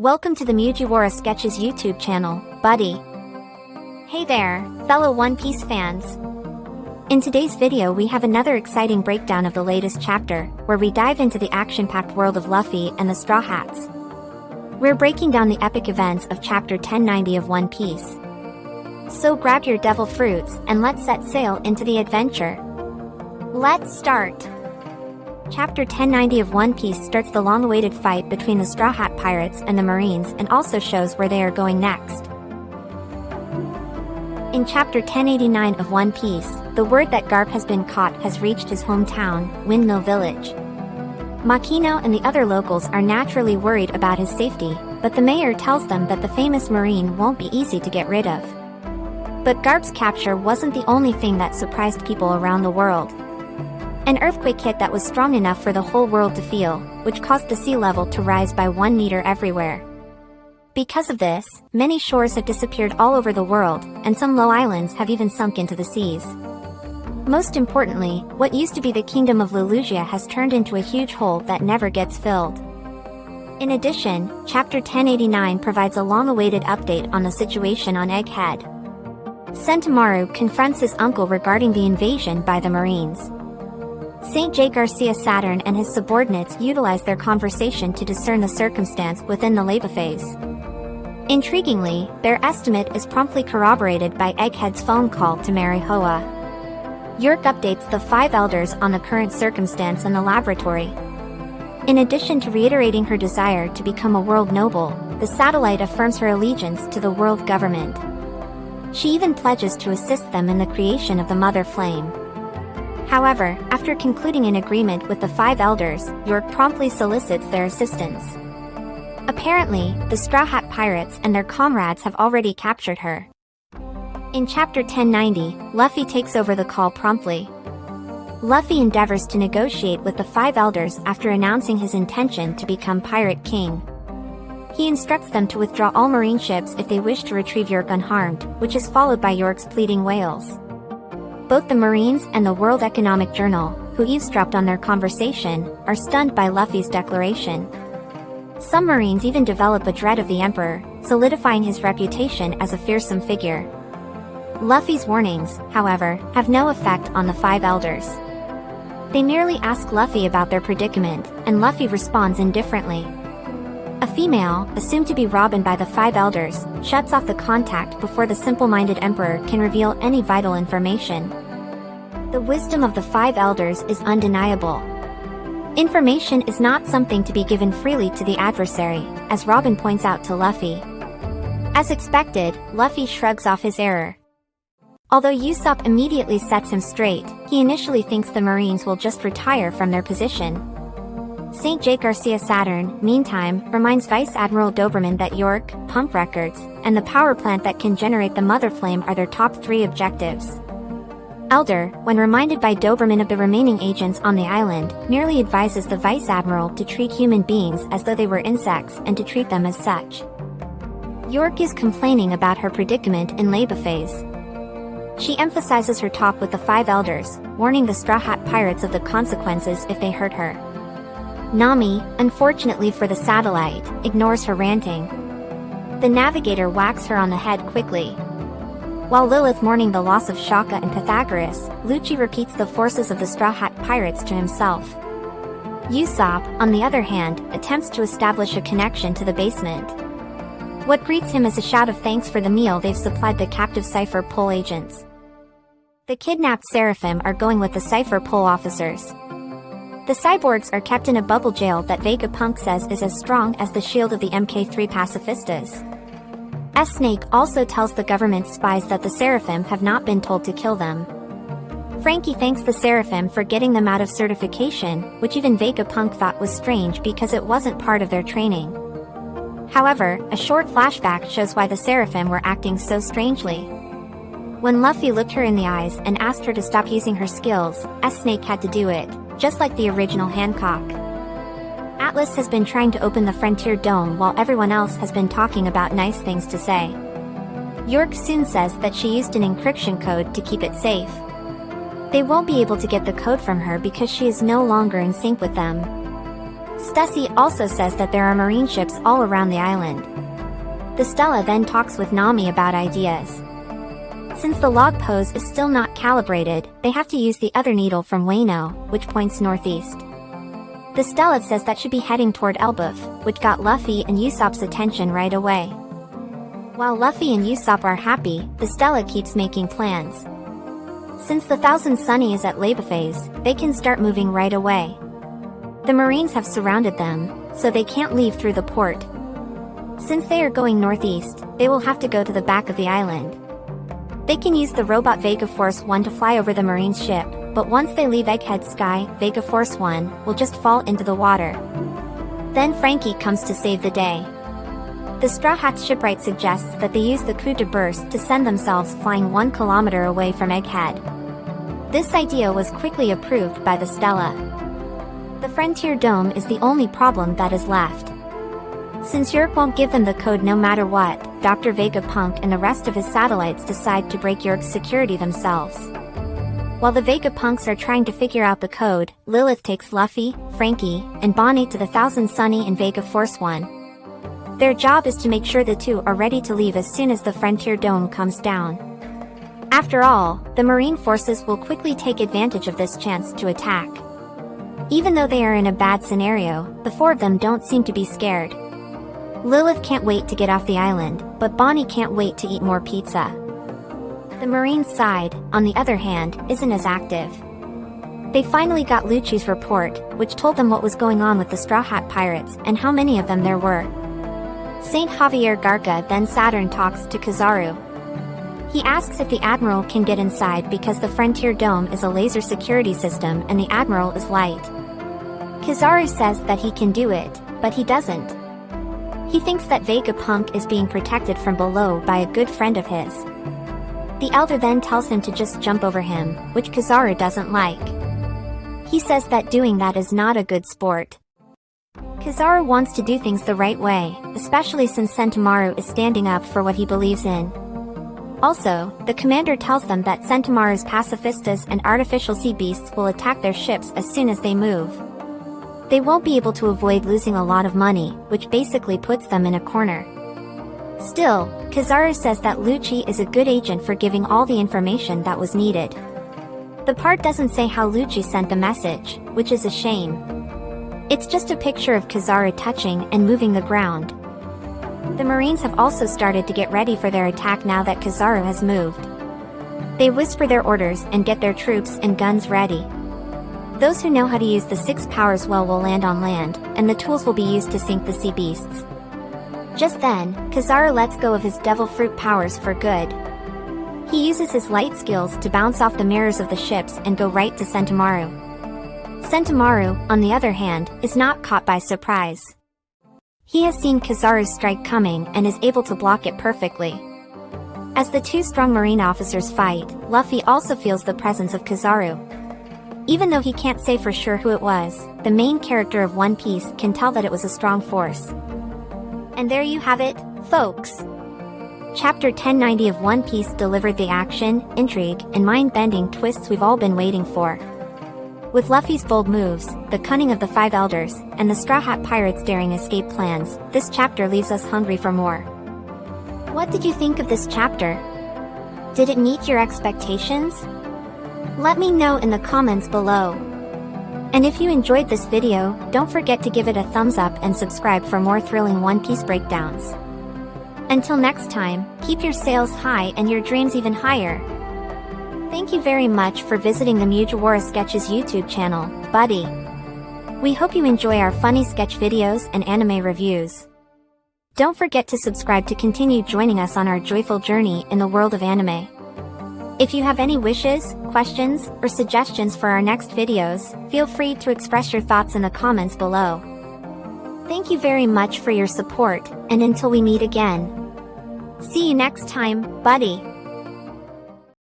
Welcome to the Mugiwara Sketches YouTube channel, buddy. Hey there, fellow One Piece fans. In today's video we have another exciting breakdown of the latest chapter, where we dive into the action-packed world of Luffy and the Straw Hats. We're breaking down the epic events of chapter 1090 of One Piece. So grab your devil fruits and let's set sail into the adventure. Let's start! Chapter 1090 of One Piece starts the long-awaited fight between the Straw Hat Pirates and the Marines and also shows where they are going next. In Chapter 1089 of One Piece, the word that Garp has been caught has reached his hometown, Windmill Village. Makino and the other locals are naturally worried about his safety, but the mayor tells them that the famous Marine won't be easy to get rid of. But Garp's capture wasn't the only thing that surprised people around the world. An earthquake hit that was strong enough for the whole world to feel, which caused the sea level to rise by 1 meter everywhere. Because of this, many shores have disappeared all over the world, and some low islands have even sunk into the seas. Most importantly, what used to be the kingdom of Lelougia has turned into a huge hole that never gets filled. In addition, Chapter 1089 provides a long-awaited update on the situation on Egghead. Sentomaru confronts his uncle regarding the invasion by the Marines. St. J. Garcia Saturn and his subordinates utilize their conversation to discern the circumstance within the lava phase. Intriguingly, their estimate is promptly corroborated by Egghead's phone call to Mary Hoa. York updates the 5 elders on the current circumstance in the laboratory. In addition to reiterating her desire to become a world noble, the satellite affirms her allegiance to the world government. She even pledges to assist them in the creation of the Mother Flame. However, after concluding an agreement with the 5 elders, York promptly solicits their assistance. Apparently, the Straw Hat Pirates and their comrades have already captured her. In Chapter 1090, Luffy takes over the call promptly. Luffy endeavors to negotiate with the 5 elders after announcing his intention to become Pirate King. He instructs them to withdraw all marine ships if they wish to retrieve York unharmed, which is followed by York's pleading wails. Both the Marines and the World Economic Journal, who eavesdropped on their conversation, are stunned by Luffy's declaration. Some Marines even develop a dread of the Emperor, solidifying his reputation as a fearsome figure. Luffy's warnings, however, have no effect on the 5 elders. They merely ask Luffy about their predicament, and Luffy responds indifferently. A female, assumed to be Robin by the 5 elders, shuts off the contact before the simple-minded Emperor can reveal any vital information. The wisdom of the 5 elders is undeniable. Information is not something to be given freely to the adversary, as Robin points out to Luffy. As expected, Luffy shrugs off his error. Although Usopp immediately sets him straight, he initially thinks the Marines will just retire from their position. St. J. Garcia Saturn, meantime, reminds Vice Admiral Doberman that York, pump records, and the power plant that can generate the Mother Flame are their top 3 objectives. Elder, when reminded by Doberman of the remaining agents on the island, merely advises the Vice Admiral to treat human beings as though they were insects and to treat them as such. York is complaining about her predicament in Laba phase. She emphasizes her talk with the 5 elders, warning the Straw Hat Pirates of the consequences if they hurt her. Nami, unfortunately for the satellite, ignores her ranting. The navigator whacks her on the head quickly. While Lilith mourning the loss of Shaka and Pythagoras, Lucci repeats the forces of the Straw Hat Pirates to himself. Usopp, on the other hand, attempts to establish a connection to the basement. What greets him is a shout of thanks for the meal they've supplied the captive Cypher Pole agents. The kidnapped Seraphim are going with the Cypher Pole officers. The cyborgs are kept in a bubble jail that Vegapunk says is as strong as the shield of the MK3 pacifistas. S-Snake also tells the government spies that the Seraphim have not been told to kill them. Frankie thanks the Seraphim for getting them out of certification, which even Vegapunk thought was strange because it wasn't part of their training. However, a short flashback shows why the Seraphim were acting so strangely. When Luffy looked her in the eyes and asked her to stop using her skills, S-Snake had to do it, just like the original Hancock. Atlas has been trying to open the Frontier Dome while everyone else has been talking about nice things to say. York soon says that she used an encryption code to keep it safe. They won't be able to get the code from her because she is no longer in sync with them. Stussy also says that there are marine ships all around the island. The Stella then talks with Nami about ideas. Since the log pose is still not calibrated, they have to use the other needle from Wano, which points northeast. The Stella says that should be heading toward Elbaf, which got Luffy and Usopp's attention right away. While Luffy and Usopp are happy, the Stella keeps making plans. Since the Thousand Sunny is at Leba phase, they can start moving right away. The Marines have surrounded them, so they can't leave through the port. Since they are going northeast, they will have to go to the back of the island. They can use the robot Vega Force 1 to fly over the Marine ship, but once they leave Egghead Sky, Vega Force 1 will just fall into the water. Then Frankie comes to save the day. The Straw Hats shipwright suggests that they use the coup de burst to send themselves flying 1 kilometer away from Egghead. This idea was quickly approved by the Stella. The Frontier Dome is the only problem that is left. Since Yerk won't give them the code no matter what, Dr. Vegapunk and the rest of his satellites decide to break Yerk's security themselves. While the Vegapunks are trying to figure out the code, Lilith takes Luffy, Frankie, and Bonnie to the Thousand Sunny and Vega Force 1. Their job is to make sure the two are ready to leave as soon as the Frontier Dome comes down. After all, the Marine forces will quickly take advantage of this chance to attack. Even though they are in a bad scenario, the four of them don't seem to be scared. Lilith can't wait to get off the island, but Bonnie can't wait to eat more pizza. The Marines' side, on the other hand, isn't as active. They finally got Lucci's report, which told them what was going on with the Straw Hat Pirates and how many of them there were. Saint Javier Garca then Saturn talks to Kizaru. He asks if the Admiral can get inside because the Frontier Dome is a laser security system and the Admiral is light. Kizaru says that he can do it, but he doesn't. He thinks that Vegapunk is being protected from below by a good friend of his. The Elder then tells him to just jump over him, which Kizaru doesn't like. He says that doing that is not a good sport. Kizaru wants to do things the right way, especially since Sentomaru is standing up for what he believes in. Also, the commander tells them that Sentomaru's pacifistas and artificial sea beasts will attack their ships as soon as they move. They won't be able to avoid losing a lot of money, which basically puts them in a corner. Still, Kizaru says that Lucci is a good agent for giving all the information that was needed. The part doesn't say how Lucci sent the message, which is a shame. It's just a picture of Kizaru touching and moving the ground. The Marines have also started to get ready for their attack now that Kizaru has moved. They whisper their orders and get their troops and guns ready. Those who know how to use the 6 powers well will land on land, and the tools will be used to sink the sea beasts. Just then, Kizaru lets go of his devil fruit powers for good. He uses his light skills to bounce off the mirrors of the ships and go right to Sentomaru. Sentomaru, on the other hand, is not caught by surprise. He has seen Kizaru's strike coming and is able to block it perfectly. As the two strong Marine officers fight, Luffy also feels the presence of Kizaru. Even though he can't say for sure who it was, the main character of One Piece can tell that it was a strong force. And there you have it, folks. Chapter 1090 of One Piece delivered the action, intrigue, and mind-bending twists we've all been waiting for. With Luffy's bold moves, the cunning of the 5 elders, and the Straw Hat Pirates' daring escape plans, this chapter leaves us hungry for more. What did you think of this chapter? Did it meet your expectations? Let me know in the comments below. And if you enjoyed this video, don't forget to give it a thumbs up and subscribe for more thrilling One Piece breakdowns. Until next time, keep your sails high and your dreams even higher. Thank you very much for visiting the Mugiwara Sketches YouTube channel, buddy. We hope you enjoy our funny sketch videos and anime reviews. Don't forget to subscribe to continue joining us on our joyful journey in the world of anime. If you have any wishes, questions, or suggestions for our next videos, feel free to express your thoughts in the comments below. Thank you very much for your support, and until we meet again. See you next time, buddy.